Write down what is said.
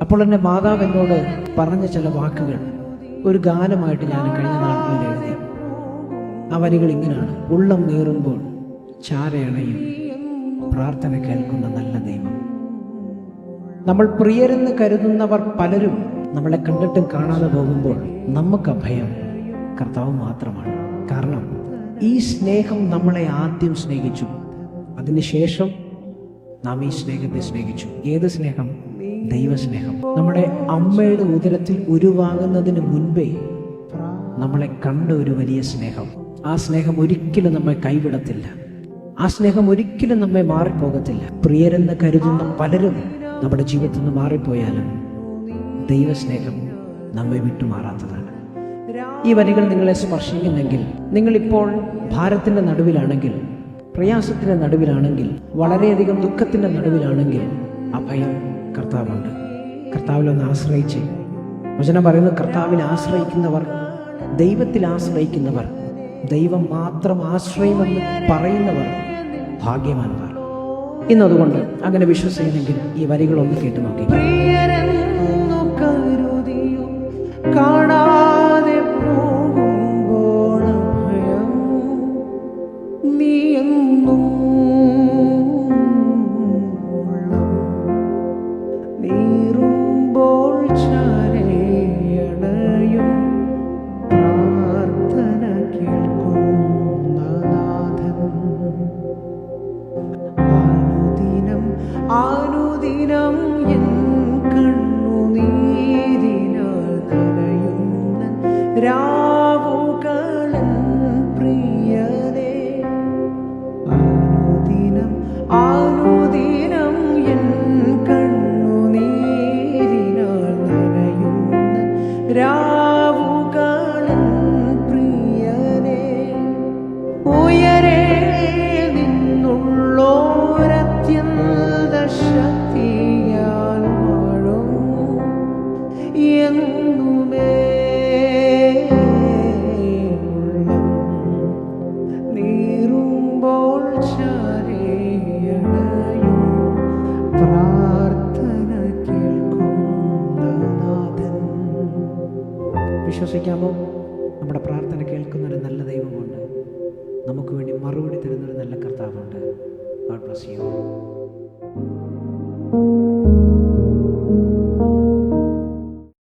അപ്പോൾ എൻ്റെ മാതാവ് എന്നോട് പറഞ്ഞ ചില വാക്കുകൾ ഒരു ഗാനമായിട്ട് ഞാൻ കഴിഞ്ഞ നാളുകളിൽ എഴുതി. ആ വരികൾ ഇങ്ങനെയാണ്: ഉള്ളം നീറുമ്പോൾ ചാരയണയും പ്രാർത്ഥന കേൾക്കുന്ന നല്ല ദൈവം. നമ്മൾ പ്രിയരെന്ന് കരുതുന്നവർ പലരും നമ്മളെ കണ്ടിട്ടും കാണാതെ പോകുമ്പോൾ നമുക്ക് അഭയം കർത്താവ് മാത്രമാണ്. കാരണം ഈ സ്നേഹം നമ്മളെ ആദ്യം സ്നേഹിച്ചു, അതിനുശേഷം നാം ഈ സ്നേഹത്തെ സ്നേഹിച്ചു. ഏത് സ്നേഹം? ദൈവസ്നേഹം. നമ്മുടെ അമ്മയുടെ ഉദരത്തിൽ ഉരുവാകുന്നതിന് മുൻപേ നമ്മളെ കണ്ട ഒരു വലിയ സ്നേഹം. ആ സ്നേഹം ഒരിക്കലും നമ്മെ കൈവിടത്തില്ല. ആ സ്നേഹം ഒരിക്കലും നമ്മെ മാറിപ്പോകത്തില്ല. പ്രിയരെന്ന് കരുതുന്ന പലരും നമ്മുടെ ജീവിതത്തിൽ നിന്ന് മാറിപ്പോയാലും ദൈവസ്നേഹം നമ്മെ വിട്ടുമാറാത്തതാണ്. ഈ വരികൾ നിങ്ങളെ സ്പർശിക്കുന്നെങ്കിൽ, നിങ്ങളിപ്പോൾ ഭാരത്തിൻ്റെ നടുവിലാണെങ്കിൽ, പ്രയാസത്തിൻ്റെ നടുവിലാണെങ്കിൽ, വളരെയധികം ദുഃഖത്തിൻ്റെ നടുവിലാണെങ്കിൽ, അഭയം കർത്താവുണ്ട്. കർത്താവിലൊന്ന് ആശ്രയിച്ച്, വചനം പറയുന്നത്, കർത്താവിൽ ആശ്രയിക്കുന്നവർ, ദൈവത്തിൽ ആശ്രയിക്കുന്നവർ, ദൈവം മാത്രം ആശ്രയമെന്ന് പറയുന്നവർ ഭാഗ്യവാന്മാർ. ഇന്നതുകൊണ്ട് അങ്ങനെ വിശ്വസിക്കുന്നെങ്കിൽ ഈ വരികളൊന്ന് കേട്ടു നോക്കി. കാണാതെ പോകുമ്പോൾ ഭയം നീയെന്നും നീറുമ്പോൾ ചാരയണയും പ്രാർത്ഥന കേൾക്കുന്ന നാഥൻ. അനുദിനം എൻ കണ്ണുനീരിനാൽ നനയുന്ന രാവുകളൻ പ്രിയനേ. അനുദിനം എൻ കണ്ണുനീരിനാൽ നനയുന്ന രാവുകളൻ പ്രിയനേ. ഉയരേ നിന്നുള്ളോരത്യന്ത ശക്തിയാൽ വാഴും എന്നുമേ. നീറുമ്പോൾ ചാരയണയും പ്രാർത്ഥന കേൾക്കുന്ന നാഥൻ. വിശ്വസിക്കാമോ? നമ്മുടെ പ്രാർത്ഥന കേൾക്കുന്നൊരു നല്ല ദൈവമുണ്ട്. നമുക്ക് വേണ്ടി മറുപടി തരുന്നൊരു നല്ല കർത്താവുണ്ട്. God bless you.